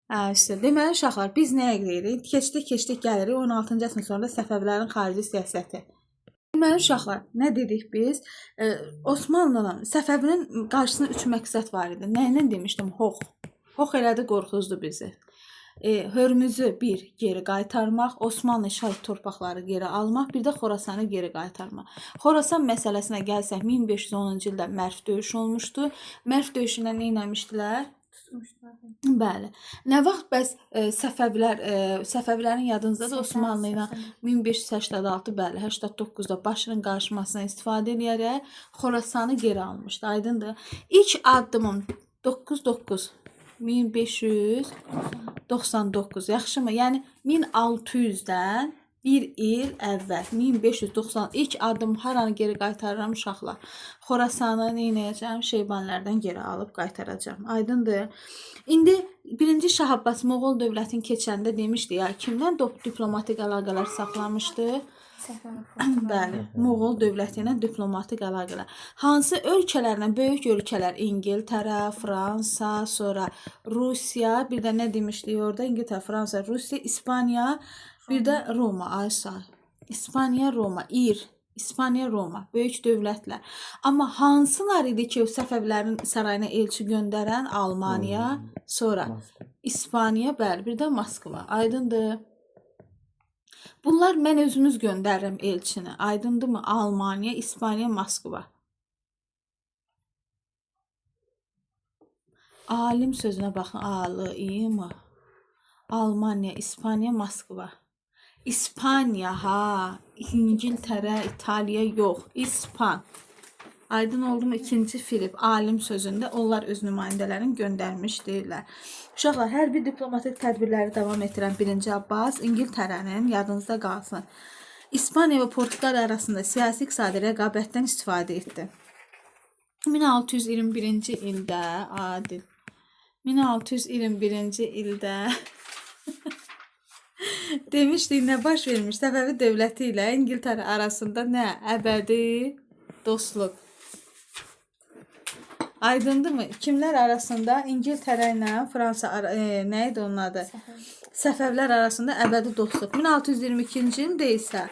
İşte deməli uşaqlar biz nəyə deyirik? Keçdik gəlirik 16-cı əsrin sonunda Səfəvilərin xarici siyasəti. Deməli uşaqlar, nə dedik biz? Osmanlıların Səfəvinin qarşısında 3 məqsəd var idi. Nə ilə demişdim? Xox. Xox elədi, qorxuzdu bizi. Hörmüzü bir geri qaytarmaq, Osmanlı işğal torpaqları geri almaq, bir də Xorasanı geri qaytarmaq. Xorasan məsələsinə gəlsək 1510-cu ildə Mərv döyüşü olmuşdu. Mərv döyüşündə nə etmişdilər? Bəli. Nə vaxt bəs Səfəvilərin yadınızdadır Osmanlı ilə 1586 bəli 89-da Başırın qarışmasından istifadə edərək Xorasanı geri almışdı. Aydındır. İlk addımım 1599 yaxşımı? Yəni 1600-dən bir il əvvəl 1590 ilk addım haranı geri qaytarıram uşaqlar. Xorasanı nə edəcəm? Şeybanlərdən geri alıb qaytaracağam. Aydındır. İndi 1-ci Şah Abbas Moğol dövlətini keçəndə demişdi ya, kimdən diplomatik əlaqələr saxlamışdı? Bəli, Moğol dövləti ilə diplomatik əlaqələr. Hansı ölkələrlə? Böyük ölkələr İngiltərə, Fransa, sonra Rusiya, bir də nə demişdik orada? İngiltərə, Fransa, Rusiya, İspaniya, bir də Roma, Aysa. İspaniya, Roma, İspaniya, Roma, böyük dövlətlər. Amma hansılar idi ki, Səfəvilərin sarayına elçi göndərən? Almaniya, sonra İspaniya, bəli, bir də Moskva. Aydındır. Bunlar mən özümüz göndərirəm elçini. Aydındırmı? Almaniya, İspaniya, Moskva. Alim sözünə baxın. A-L-I-M. Almaniya, İspaniya, Moskva. İspaniya, ha. İngiltərə, İtaliya yox. İspan. Aydın oldu mu? 2-ci Filip alim sözündə onlar öz nümayəndələrini göndərmiş deyirlər. Uşaqlar, hər bir diplomatik tədbirləri davam etdirən 1-ci Abbas İngiltərənin yadınızda qalsın. İspaniya və Portuqaliya arasında siyasi iqtisadi rəqabətdən istifadə etdi. 1621-ci ildə adil 1621-ci ildə demişdik, nə baş vermiş? Səfəvi dövləti ilə İngiltərə arasında nə? Əbədi dostluq. Aydındırmı? Kimlər arasında? İngiltərə ilə Fransa, nə idi onun adı? Səfəvilər arasında əbədi dostluq. 1622-ci ildə isə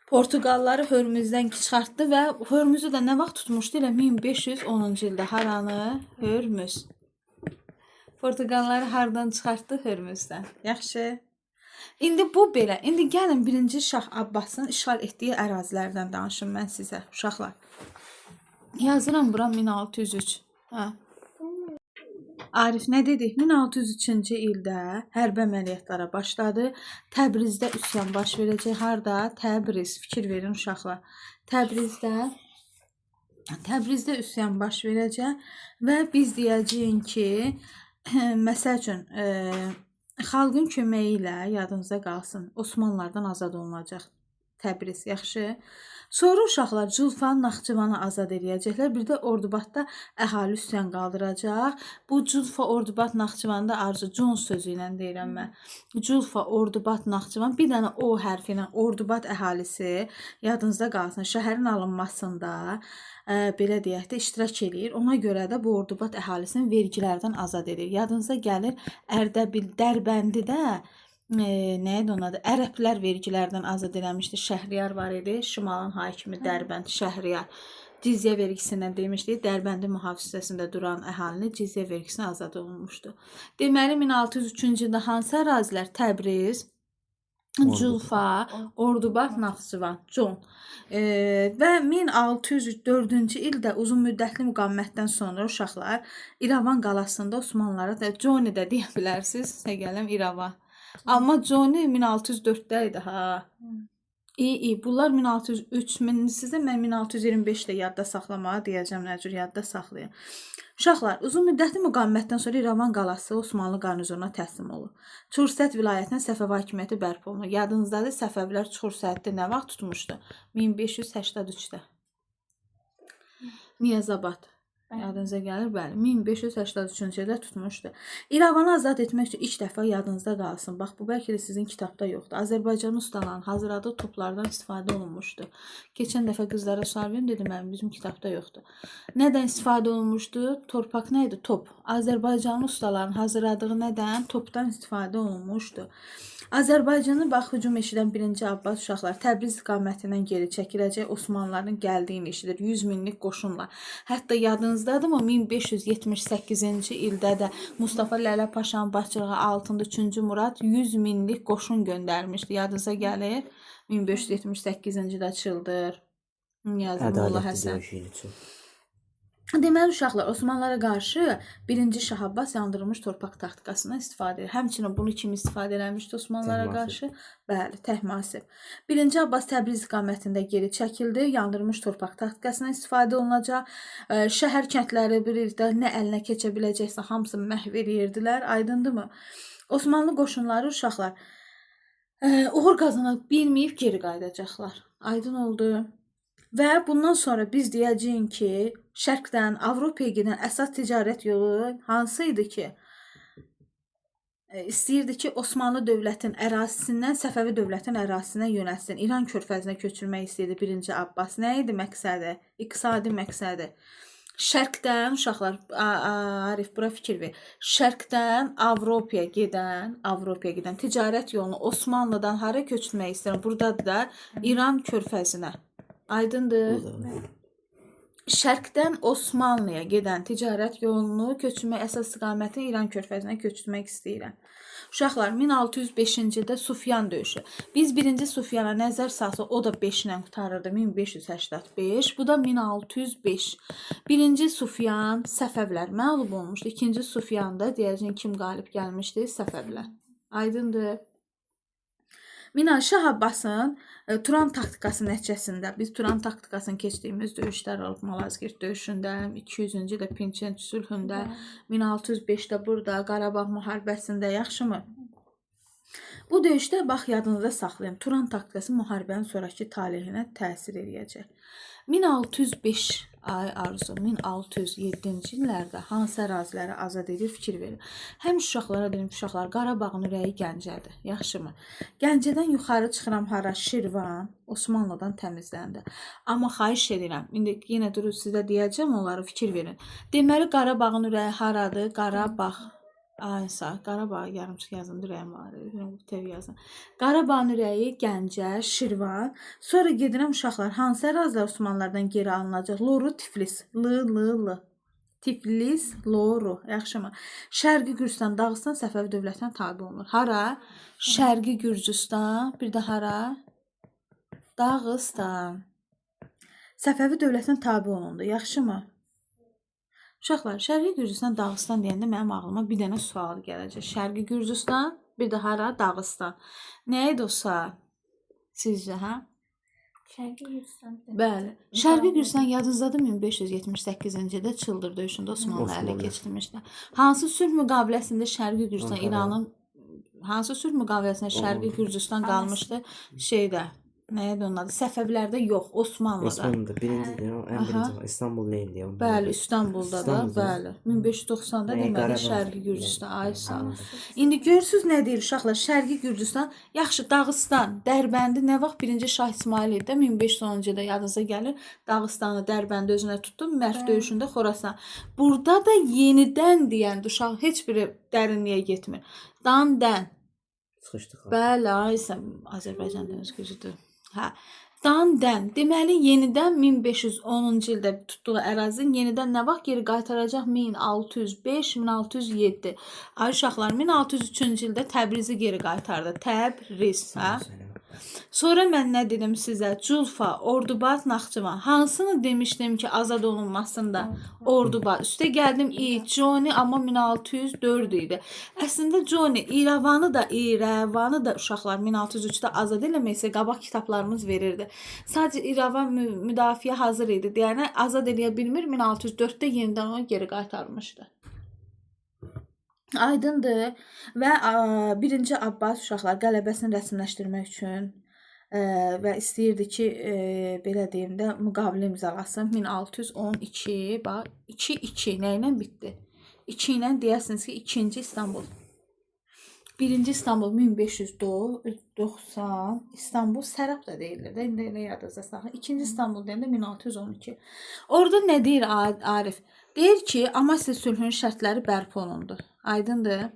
Portuqalları Hörmüzdən çıxartdı və Hörmüzü də nə vaxt tutmuşdu? Elə 1510-cu ildə. Haranı? Hörmüz. Portuqalları hardan çıxartdı? Hörmüzdən. Yaxşı. İndi bu belə. İndi gəlin 1-ci Şah Abbasın işğal etdiyi ərazilərdən danışım mən sizə, uşaqlar. Yazıram bura 1603. Hə. Arif nə dedik? 1603-cü ildə hərbi əməliyyatlara başladı. Təbrizdə üsyan baş verəcək. Harda? Təbriz. Fikir verin uşaqlar. Təbrizdə üsyan baş verəcək və biz deyəcəyik ki, məsəl üçün xalqın köməyi ilə yadınızda qalsın, Osmanlılardan azad olunacaq Təbriz, yaxşı. Sonra uşaqlar Culfa, Naxçıvanı azad edəcəklər. Bir də Ordubadda əhali üsyan qaldıracaq. Bu Culfa, Ordubad, Naxçıvanda arzu Con sözü ilə deyirəm mən. Culfa, Ordubad, Naxçıvan, bir dənə O hərfi ilə Ordubad əhalisi yadınızda qalsın. Şəhərin alınmasında belə deyək də iştirak eləyir. Ona görə də bu Ordubad əhalisini vergilərdən azad edir. Yadınıza gəlir Ərdəbil, Dərbəndi də nə idi onun adı? Ərəblər vergilərdən azad eləmişdi. Şəhriyar var idi. Şimalın hakimi Dərbənd, Şəhriyar. Cizyə vergisindən demişdik. Dərbəndi mühafizəsində duran əhalini cizyə vergisinə azad olunmuşdu. Deməli 1603-cü ildə hansı ərazilər? Təbriz, Culfa, Ordubad, Naxçıvan, Con. Və 1604-cü ildə uzun müddətli müqavimətdən sonra uşaqlar İrəvan qalasında Osmanlılara da Coni də deyə bilərsiniz. Gələm İrəvan. Amma Coni 1604-də idi ha. İyi. Bunlar 1603. Sizə mən 1625-də yadda saxlamağa deyəcəm, nə cür yadda saxlayın. Uşaqlar, uzun müddətli müqavimətdən sonra İrəvan qalası Osmanlı qarnizonuna təslim olur. Çursət vilayətinə Səfəvi hakimiyyəti bərpa olunur. Yadınızdadır, Səfəvilər Çursətdə nə vaxt tutmuşdu? 1583-də. Niyazabad. Yadınıza gəlir, bəli. 1583-cü ildə tutmuşdu. İrəvanı azad etmək üçün ilk dəfə yadınızda qalsın. Bax, bu bəlkə də sizin kitabda yoxdur. Azərbaycan ustalarının hazırladığı toplardan istifadə olunmuşdu. Keçən dəfə qızlara sual verin, dedim, mənim bizim kitabda yoxdur. Nədən istifadə olunmuşdu? Torpaq nə idi? Top. Azərbaycan ustalarının hazırladığı nədən? Topdan istifadə olunmuşdu. Azərbaycanı bax hücum eşidən 1-ci Abbas uşaqlar Təbriz istiqamətindən geri çəkiləcək Osmanlıların gəldiyini eşidir 100 minlik qoşunla. Hətta yadınızdadırmı 1578-ci ildə də Mustafa Lələ Paşanın başçılığı altında 3-cü Murad 100 minlik qoşun göndərmişdi. Yadınıza gəlir? 1578-ci ildə açıldır. Yazır Molla Həsən. Deməli uşaqlar Osmanlılara qarşı 1-ci Şah Abbas yandırılmış torpaq taktikasından istifadə edir. Həmçinin bunu kim istifadə eləmişdi Osmanlılara qarşı? Bəli, Təhmasib. 1-ci Abbas Təbriz istiqamətində geri çəkildi. Yandırılmış torpaq taktikasından istifadə olunacaq. Şəhər kəndləri bir ildə nə əlinə keçə biləcəksə hamısını məhv edirdilər. Aydındırmı? Osmanlı qoşunları uşaqlar uğur qazana bilməyib geri qayıdacaqlar. Aydın oldu. Və bundan sonra biz deyəcəyik ki, Şərqdən Avropaya gedən əsas ticarət yolu hansı idi ki? İstəyirdi ki, Osmanlı dövlətin ərazisindən Səfəvi dövlətin ərazisinə yönəlsin. İran körfəzinə köçürmək istəyirdi 1-ci Abbas. Nə idi məqsədi? İqtisadi məqsədi. Şərqdən uşaqlar, Arif bura fikir ver. Şərqdən Avropaya gedən ticarət yolunu Osmanlıdan hara köçürmək istəyirəm? Buradadır da İran körfəzinə. Aydındır. Şərqdən Osmanlıya gedən ticarət yolunu köçürmək əsas istiqamətini İran körfəzinə köçürmək istəyirəm. Uşaqlar 1605-ci ildə Sufyan döyüşü. Biz 1-ci Sufyana nəzər salsaq, o da 5 ilə qutarırdı. 1585. Bu da 1605. 1-ci Sufyan Səfəvlər məğlub olmuşdu. 2-ci Sufyanda deyəcəyim kim qalib gəlmişdi? Səfəvlər. Aydındır. Şah Abbasın Turan taktikası nəticəsində biz Turan taktikasını keçdiyimiz döyüşlər olub Malazgirt döyüşündə, 200-cü ildə Pinçent sülhündə, 1605-də burada Qarabağ müharibəsində, yaxşımı? Bu döyüşdə bax yadınızda saxlayın. Turan taktikası müharibənin sonrakı taleyinə təsir edəcək. 1605 Arzu 1607-ci illərdə hansı əraziləri azad edir fikir verin. Həm uşaqlara deyim ki, uşaqlar Qarabağın ürəyi Gəncədir. Yaxşımı? Gəncədən yuxarı çıxıram hara? Şirvan, Osmanlıdan təmizləndi. Amma xahiş edirəm. İndi yenə durub sizə deyəcəm, onları fikir verin. Deməli Qarabağın ürəyi haradır? Qarabağ. Qarabağ yarımçıq yazın, ürəyim var. TV yazın. Qarabağın ürəyi Gəncə, Şirvan. Sonra gedirəm uşaqlar. Hansı ərazilər Osmanlılardan geri alınacaq? Loru, Tiflis. Tiflis, Loru. Yaxşımı? Şərqi Gürcüstan, Dağıstan Səfəvi dövlətinə tabe olunur. Hara? Şərqi Gürcüstan. Bir də hara? Dağıstan. Səfəvi dövlətinə tabe olundu. Yaxşımı? Uşaqlar, Şərqi Gürcüstan, Dağıstan deyəndə mənim ağlıma bir dənə sual gələcək. Şərqi Gürcüstan, bir də hara? Dağıstan. Nə idi o sual? Sizcə, hə? Şərqi Gürcüstan. Bəli. Şərqi Gürcüstan yadınızdadır 1578-ci ildə Çıldır döyüşündə Osmanlı ələ keçirmişlər. Hansı sülh müqaviləsində Şərqi Gürcüstan İranın hansı sülh müqaviləsində Şərqi Gürcüstan qalmışdı? Şeydə nəyədir onun adı? Səfəvilərdə yox, Osmanlıda. Osmanlıda birincidir, ən birinci İstanbul deyildi. Bəli, İstanbulda da, bəli. 1590-da deməli Şərqi Gürcüstan, ay sağ. İndi görürsüz nə deyir uşaqlar? Şərqi Gürcüstan, yaxşı Dağıstan, Dərbəndi nə vaxt 1-ci Şah İsmail idi? 1510-cu ildə yadınıza gəlir. Dağıstanı, Dərbəndi özünə tutdu, Mərv döyüşündə Xorasan. Burada da yenidən deyəndə uşaq heç biri dərinliyə getmir. Dan-dən. Çıxışdıq. Bəli, aysa Azərbaycan dəniz gücüdür. Hə. Dan-dən. Deməli yenidən 1510-cu ildə tutduğu ərazini yenidən nə vaxt geri qaytaracaq? 1605, 1607. Ay uşaqlar 1603-cü ildə Təbrizi geri qaytardı. Təbriz, hə? Sonra mən nə dedim sizə? Culfa, Ordubad, Naxçıvan. Hansını demişdim ki azad olunmasında? Ordubad. Üstə gəldim Johnny, amma 1604 idi. Əslində Johnny İrəvanı da uşaqlar 1603-də azad eləməksə qabaq kitablarımız verirdi. Sadəcə İrəvan müdafiə hazır idi. Yəni azad eləyə bilmir, 1604-də yenidən onu geri qaytarmışdı. Aydındır və 1-ci Abbas uşaqlar qələbəsini rəsmiləşdirmək üçün və istəyirdi ki, belə deyim də, müqavilə imzalasın. 1612, bax 2 nə ilə bitdi? 2 ilə deyərsiniz ki, 2-ci İstanbul. 1-ci İstanbul 1590, İstanbul Sərab da deyilir də, indi elə yadınızda saxlayın. 2-ci İstanbul deyəndə 1612. Orada nə deyir Arif? Deyir ki, Amasya sülhünün şərtləri bərpa olundu. Aydındır?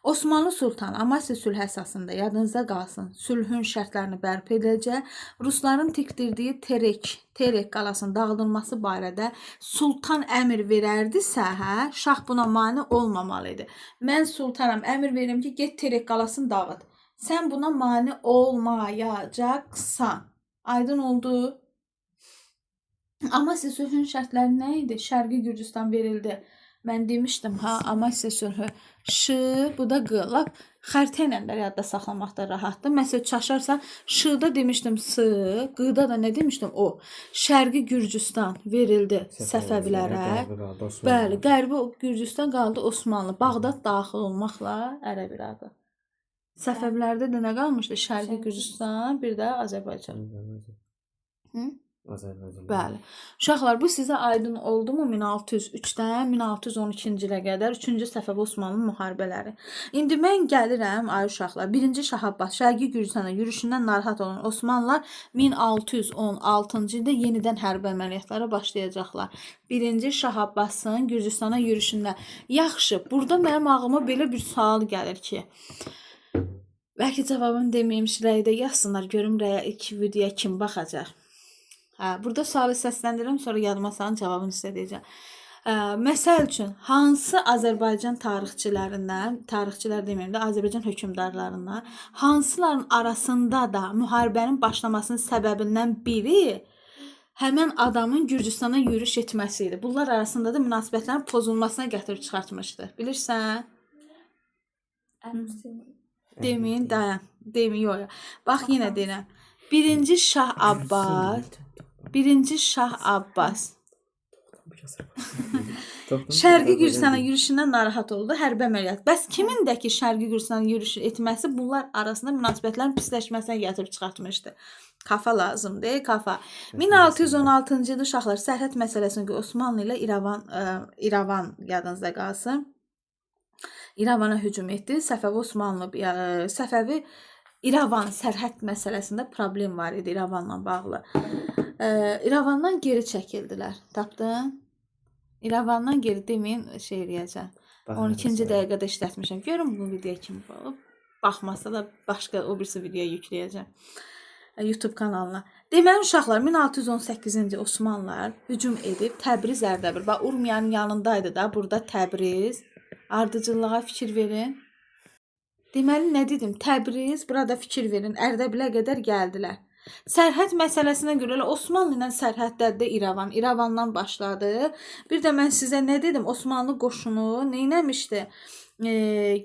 Osmanlı Sultanı Amasya sülhü əsasında yadınızda qalsın, sülhün şərtlərini bərpa edəcək, Rusların tikdirdiyi Terek qalasının dağıdılması barədə sultan əmr verərdisə, şah buna mane olmamalı idi. Mən sultanam, əmr verirəm ki, get Terek qalasını dağıt. Sən buna mane olmayacaqsan. Aydın oldu? Amasya sülhünün şərtləri nə idi? Şərqi Gürcüstan verildi. Mən demişdim, Amasya sülhü Ş, bu da Q. Lap xəritə ilə də yadda saxlamaqda rahatdır. Məsələn, çaşarsa, Ş-da demişdim S, Q-da da nə demişdim? O. Şərqi Gürcüstan verildi Səfəvilərə. Bəli, Qərbi Gürcüstan qaldı Osmanlı. Bağdad daxil olmaqla Ərəb İraqı. Səfəvilərdə də nə qalmışdı? Şərqi Gürcüstan, bir də Azərbaycan. Azərbaycan. Bəli. Uşaqlar, bu sizə aydın oldumu 1603-dən 1612-ci ilə qədər 3-cü Səfəvi Osmanlı müharibələri. İndi mən gəlirəm ay uşaqlar, 1-ci Şah Abbas Şərqi Gürcüstana yürüşündən narahat olan Osmanlılar 1616-cı ildə yenidən hərbi əməliyyatlara başlayacaqlar. 1-ci Şah Abbasın Gürcüstana yürüşündə. Yaxşı, burada mənim ağlıma belə bir sual gəlir ki, bəlkə cavabını deməyim, rəydə yazsınlar, görüm rəyə ilk videoya kim baxacaq. Burada sualı səsləndirirəm, sonra yadıma salın, cavabını sizə deyəcəm. Məsəl üçün, hansı Azərbaycan tarixçilərindən, tarixçilər deməyim də, Azərbaycan hökmdarlarından, hansıların arasında da müharibənin başlamasının səbəbindən biri həmən adamın Gürcüstana yürüş etməsi idi. Bunlar arasında da münasibətlərin pozulmasına gətirib çıxartmışdı. Bilirsən? Deməyin, dayan. Deməyin, yox. Bax, yenə deyirəm. 1-ci Şah Abbas Şərqi Gürcüstana yürüşündən narahat oldu, hərbi əməliyyat. Bəs kimin də ki Şərqi Gürcüstana yürüş etməsi bunlar arasında münasibətlərin pisləşməsinə gətirib çıxartmışdı. Kafa lazımdır, kafa. 1616-cı ildə uşaqlar sərhəd məsələsində Osmanlı ilə İrəvan yadınızda qalsın. İrəvana hücum etdi. Səfəvi İrəvan sərhəd məsələsində problem var idi İrəvanla bağlı. İrəvandan geri çəkildilər. Tapdın? İrəvandan geri deməyin şey eləyəcəm. 12-ci dəqiqədə işlətmişəm. Görün bu video kimi olub. Baxmasa da başqa o birisi videoya yükləyəcəm. YouTube kanalına. Deməli uşaqlar 1618-ci Osmanlılar hücum edib Təbriz, Ərdəbil. Bax Urmiyanın yanındaydı da burada Təbriz. Ardıcıllığa fikir verin. Deməli nə dedim? Təbriz, burada fikir verin. Ərdəbilə qədər gəldilər. Sərhəd məsələsinə görə Osmanlı ilə sərhəddədə İrəvan. İrəvandan başladı. Bir də mən sizə nə dedim? Osmanlı qoşunu nə etmişdi?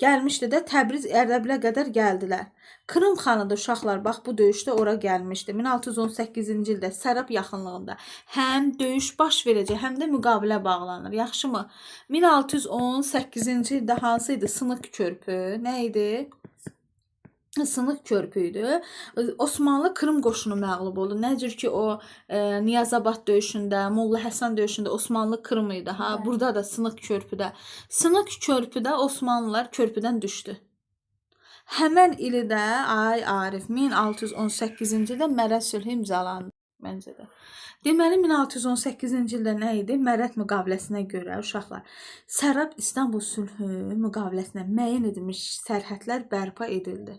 Gəlmişdi də Təbriz, Ərdəbilə qədər gəldilər. Krım xanı da uşaqlar bax bu döyüşdə ora gəlmişdi. 1618-ci ildə Sərab yaxınlığında həm döyüş baş verəcək, həm də müqavilə bağlanır. Yaxşımı? 1618-ci ildə hansı idi? Sınıq körpü. Nə idi? Sınıq körpüydü. Osmanlı Krım qoşunu məğlub oldu. Necə ki o Niyazabad döyüşündə, Molla Həsən döyüşündə Osmanlı Krım idi. Burada da Sınıq körpüdə. Sınıq körpüdə Osmanlılar körpüdən düşdü. Həmən ili də ay Arif 1618-ci ildə Mərəd sülhü imzalandı məncə də. Deməli 1618-ci ildə nə idi? Mərəd müqaviləsinə görə uşaqlar Sərab İstanbul sülhü müqaviləsinə müəyyən edilmiş sərhədlər bərpa edildi.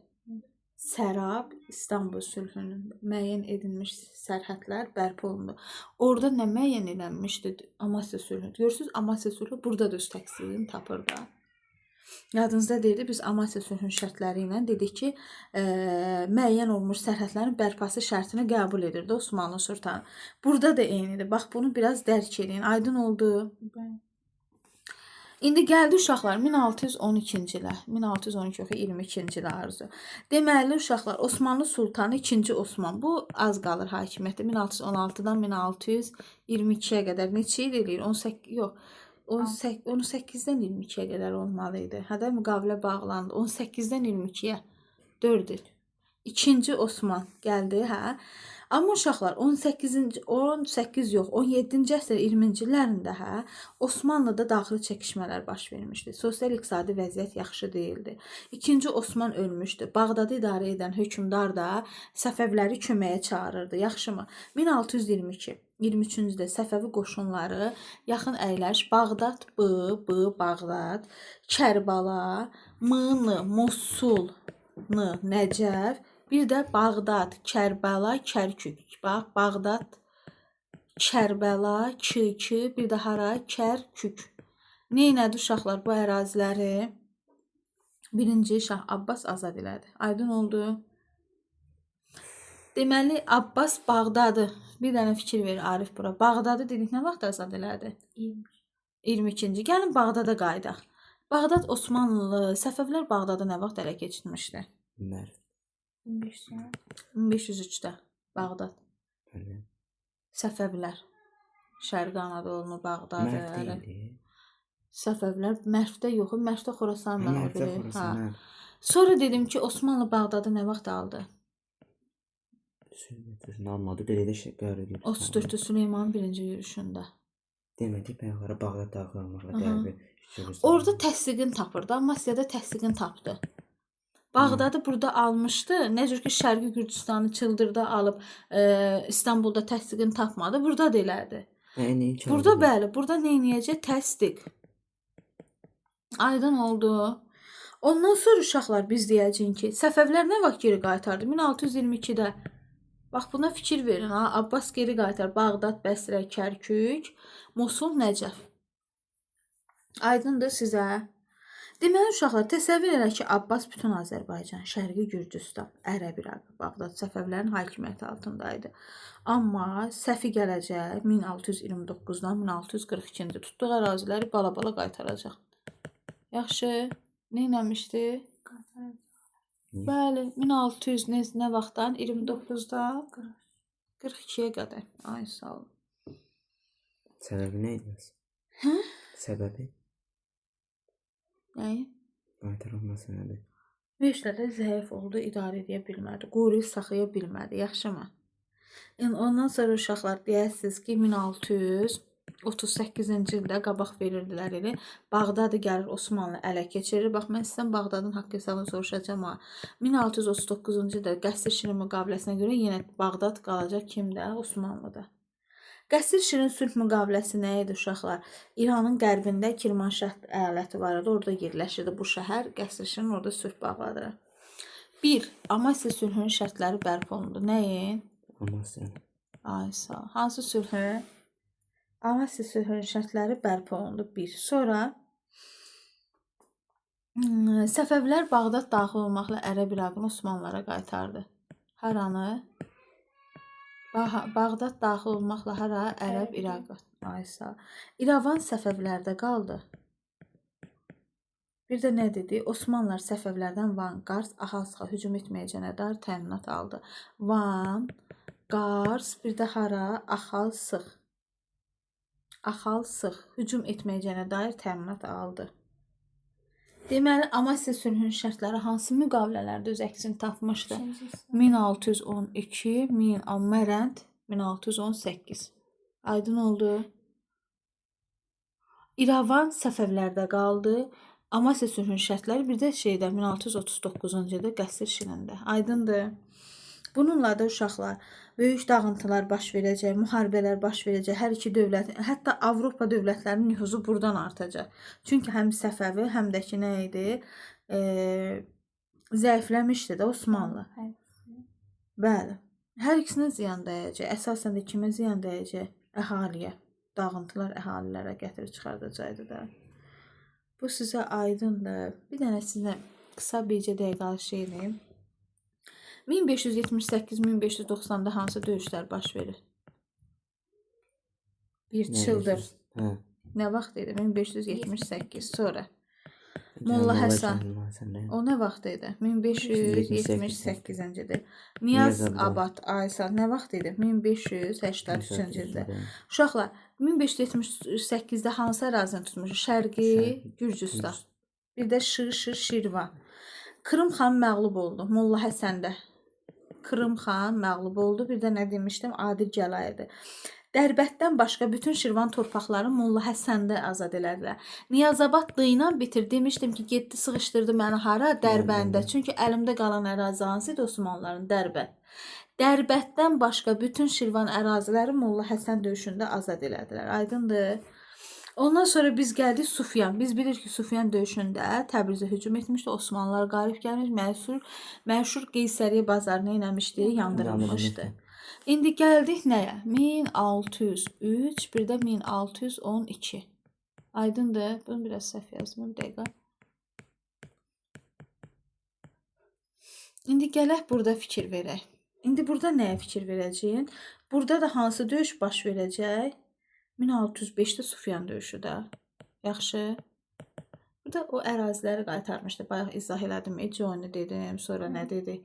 Sərab İstanbul sülhünün müəyyən edilmiş sərhədlər bərpa olundu. Orada nə müəyyən edilmişdi? Amasya sülhü. Görürsüz, Amasya sülhü burada da öz təksibini tapır da. Yadınızda deyildi, biz Amasya sülhünün şərtləri ilə dedik ki, müəyyən olmuş sərhədlərin bərpası şərtini qəbul edirdi Osmanlı Sultanı. Burada da eynidir. Bax, bunu biraz dərk edin. Aydın oldu. İndi gəldi uşaqlar 1612-ci ilə. 1612 yox, 22-ci ilə arzu. Deməli uşaqlar Osmanlı Sultanı 2-ci Osman. Bu az qalır hakimiyyətdə. 1616-dan 1622-yə qədər neçə il eləyir? 18 yox. 18-dən 22-yə qədər olmalı idi. Hədə müqavilə bağlandı. 18-dən 22-yə 4 il. İkinci Osman gəldi, hə? Amma uşaqlar 18 yox, 17-ci əsr 20-ci illərində Osmanlıda daxili çəkişmələr baş vermişdi. Sosial-iqtisadi vəziyyət yaxşı değildi. İkinci Osman ölmüşdü. Bağdadı idarə edən hökmdar da Səfəvləri köməyə çağırırdı. Yaxşımı? 1623-cü ildə Səfəvi qoşunları yaxın əyləş Bağdad, Bağdad, Kərbala, Mosul, Nəcəf, bir də Bağdad, Kərbəla, Kərkük. Bax, Bağdad, Kərbəla, bir də hara? Kərkük. Neynədi uşaqlar bu əraziləri? Birinci Şah Abbas azad elədi. Aydın oldu. Deməli, Abbas Bağdadı, bir dənə fikir verir Arif bura. Bağdadı dedik, nə vaxt azad elədi? 22-ci. Gəlin Bağdada qaydaq. Bağdad Osmanlı, Səfəvilər Bağdadı nə vaxt ələ keçirmişdi? 1503-də Bağdad. Səfəvilər. Şərqi Anadolunu, Bağdadı. Səfəvilər Mərvdə yox, Mərvdə Xorasanla oldu. Sonra dedim ki, Osmanlı Bağdadı nə vaxt aldı? Almadı, dedi qərar edir. 34-də Süleymanın birinci yürüşündə. Demədi, Peyğəmbərə Bağdad daxil olmaqla qərbi. Orada təsdiqini tapırdı, Amasyada təsdiqini tapdı. Bağdadı burada almışdı. Necə ki Şərqi Gürcüstanı çıldırdı alıb İstanbulda təsdiqini tapmadı. Burada da elədi. Burada bəli, burada nə edəcək? Təsdiq. Aydın oldu. Ondan sonra uşaqlar biz deyəcəyik ki, Səfəvilər nə vaxt geri qaytardı? 1622-də. Bax buna fikir verin ha. Abbas geri qaytar. Bağdad, Bəsrə, Kərkük, Mosul, Nəcəf. Aydındır sizə. Deməli uşaqlar təsəvvür elə ki, Abbas bütün Azərbaycan, Şərqi Gürcüstan, Ərəb İraq, Bağdad Səfəvlərin hakimiyyəti altındaydı. Amma Səfi gələcək 1629-dan 1642-ci tutduğu əraziləri bala-bala qaytaracaq. Yaxşı, nə eləmişdi? Bəli, 1600 nə vaxtdan? 29-dan 42-yə qədər. Ay sağ olun. Səbəbi nə idi? Hə? Səbəbi? Nəyi? Qaytarılması nədir? Beşlərdə zəif oldu, idarə edə bilmədi, qoruyub saxlaya bilmədi, yaxşımı? Ondan sonra uşaqlar deyəsiniz ki, 1638-ci ildə qabaq verirdilər elə, Bağdadı gəlir Osmanlı ələ keçirir. Bax, mən sizdən Bağdadın haqq hesabını soruşacağım ha. 1639-cu ildə Qəsr-Şirin müqaviləsinə görə yenə Bağdad qalacaq kimdə? Osmanlıda. Qəsr-Şirin sülh müqaviləsi nə idi uşaqlar? İranın qərbində Kirmanşah əyaləti var idi, orada yerləşirdi bu şəhər. Qəsr-Şirin orada sülh bağladı. 1. Amasya sülhünün şərtləri bərpa olundu. Nəyin? Amasya. Ay sağ ol. Hansı sülhü? Amasya sülhünün şərtləri bərpa olundu. 1. Sonra Səfəvilər Bağdad daxil olmaqla Ərəb İraqını Osmanlılara qaytardı. Haranı? Bağdad daxil olmaqla hara? Ərəb İraqı. Ay sağ. İrəvan Səfəvlərdə qaldı. Bir də nə dedi? Osmanlılar Səfəvlərdən Van, Qars, Axalsıxa hücum etməyəcəyinə dair təminat aldı. Van, Qars, bir də hara? Axalsıq. Axalsıq hücum etməyəcəyinə dair təminat aldı. Deməli, Amasya sülhünün şərtləri hansı müqavilələrdə öz əksini tapmışdı? 1612, Mərənd 1618. Aydın oldu. İrəvan Səfəvlərdə qaldı. Amasya sülhünün şərtləri bir də 1639-cu ildə Qəsr-Şirində. Aydındır. Bununla da uşaqlar böyük dağıntılar baş verəcək, müharibələr baş verəcək. Hər iki dövlət, hətta Avropa dövlətlərinin nüfuzu buradan artacaq. Çünki həm Səfəvi, həm də ki nə idi? Zəifləmişdi də Osmanlı. Bəli. Hər ikisinə ziyan dəyəcək. Əsasən də kimə ziyan dəyəcək? Əhaliyə. Dağıntılar əhalilərə gətirib çıxardacaqdı da. Bu sizə aydındır. Bir dənə sizə qısa bircə dəqiqəlik şey deyim. 1578-1590-da hansı döyüşlər baş verir? Bir çıldır. Nə vaxt idi? 1578. Sonra Molla Həsən. O nə vaxt idi? 1578-ci ildə. Niyaz Abad Aysa nə vaxt idi? 1583-cü ildə. Uşaqlar, 1578-də hansı ərazini tutmuş? Şərqi Gürcüstan. Bir də Şirvan. Kırım xan məğlub oldu Molla Həsəndə. Kırım xan məğlub oldu. Bir də nə demişdim? Adil Gəlayevdir. Dərbətdən başqa bütün Şirvan torpaqları Molla Həsəndə azad elədilər. Niyazabad ilə bitir. Demişdim ki, getdi sıxışdırdı məni hara? Dərbəndə. Çünki əlimdə qalan ərazi hansı idi Osmanlıların? Dərbət. Dərbətdən başqa bütün Şirvan əraziləri Molla Həsən döyüşündə azad elədilər. Aydındır? Ondan sonra biz gəldik Sufyan. Biz bilirik ki, Sufyan döyüşündə Təbrizə hücum etmişdi. Osmanlılar qalib gəlmiş. Məşhur Qeysəriyyə bazarını eləmişdi, yandırılmışdı. İndi gəldik nəyə? 1603, bir də 1612. Aydındır? Bunu biraz səhv yazdım, bir dəqiqə. İndi gələk burada fikir verək. İndi burada nəyə fikir verəcəyin? Burada da hansı döyüş baş verəcək? 1605-də Sufyan döyüşü də. Yaxşı. Burada o əraziləri qaytarmışdı. Bayaq izah elədim. Econi dedim. Sonra nə dedi?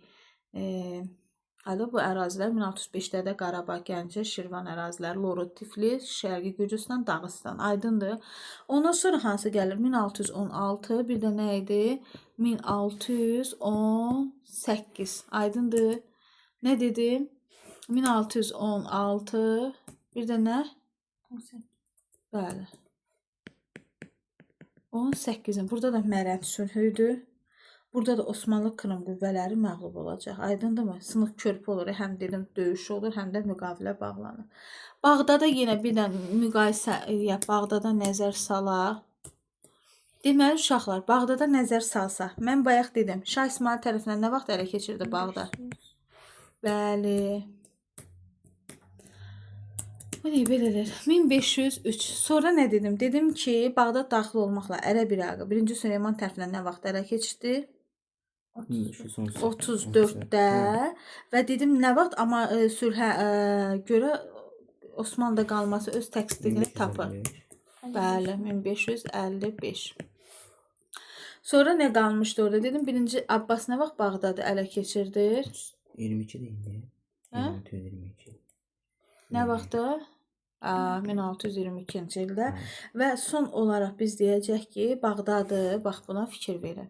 Hələ bu ərazilər 1605-də də Qarabağ, Gəncə, Şirvan əraziləri, Lorud, Tiflis, Şərqi Gürcüstan, Dağıstan. Aydındır. Ondan sonra hansı gəlir? 1616. Bir də nə idi? 1618. Aydındır. Nə dedim? 1616. Bir də nə? 18. Bəli. 18-in. Burada da Mərəd sülhü idi. Burada da Osmanlı Kırım qüvvələri məğlub olacaq. Aydındırmı? Sınıq körpü olur. Həm dedim döyüş olur, həm də müqavilə bağlanır. Bağdada yenə bir də müqayisə eləyək. Bağdada nəzər salaq. Deməli uşaqlar, Bağdada nəzər salsaq. Mən bayaq dedim, Şah İsmayıl tərəfindən nə vaxt ələ keçirdi Bağda? Bəli. Bu nə belələr? 1503. Sonra nə dedim? Dedim ki, Bağdad daxil olmaqla Ərəb İraqı 1-ci Süleyman tərəfindən nə vaxt ələ keçdi? 34-də. Və dedim nə vaxt, amma sülhə görə Osmanlıda qalması öz təksdiqini tapır. Bəli, 1555. Sonra nə qalmışdı orada? Dedim 1-ci Abbas nə vaxt Bağdadı ələ keçirdi? 22-də indi. Hə? 1622. Nə vaxtda? 1622-ci ildə. Və son olaraq biz deyəcək ki, Bağdadı, bax buna fikir verin.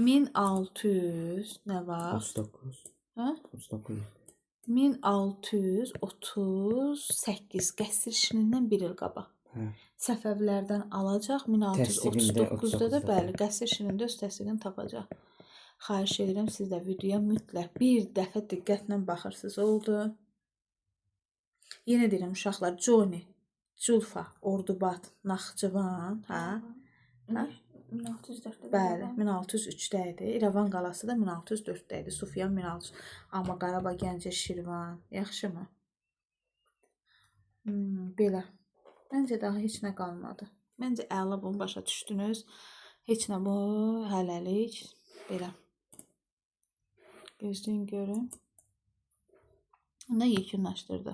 1600 nə vaxt? 39. Hə? 39. 1638 qəsr işinindən bir il qabaq. Hə. Səfəvlərdən alacaq. 1639-da da bəli, qəsr işinində öz təsdiqini tapacaq. Xahiş edirəm siz də videoya mütləq bir dəfə diqqətlə baxırsınız. Oldu. Yenə deyirəm uşaqlar, Coni, Culfa, Ordubad, Naxçıvan, hə? 1604-də. Bəli, 1603-də idi. İrəvan qalası da 1604-də idi. Sufyan 1600. Amma Qarabağ, Gəncə, Şirvan, yaxşımı? Belə. Məncə daha heç nə qalmadı. Məncə əla bunu başa düşdünüz. Heç nə bu hələlik. Belə. Gözləyin görün. Nə yekunlaşdırdı?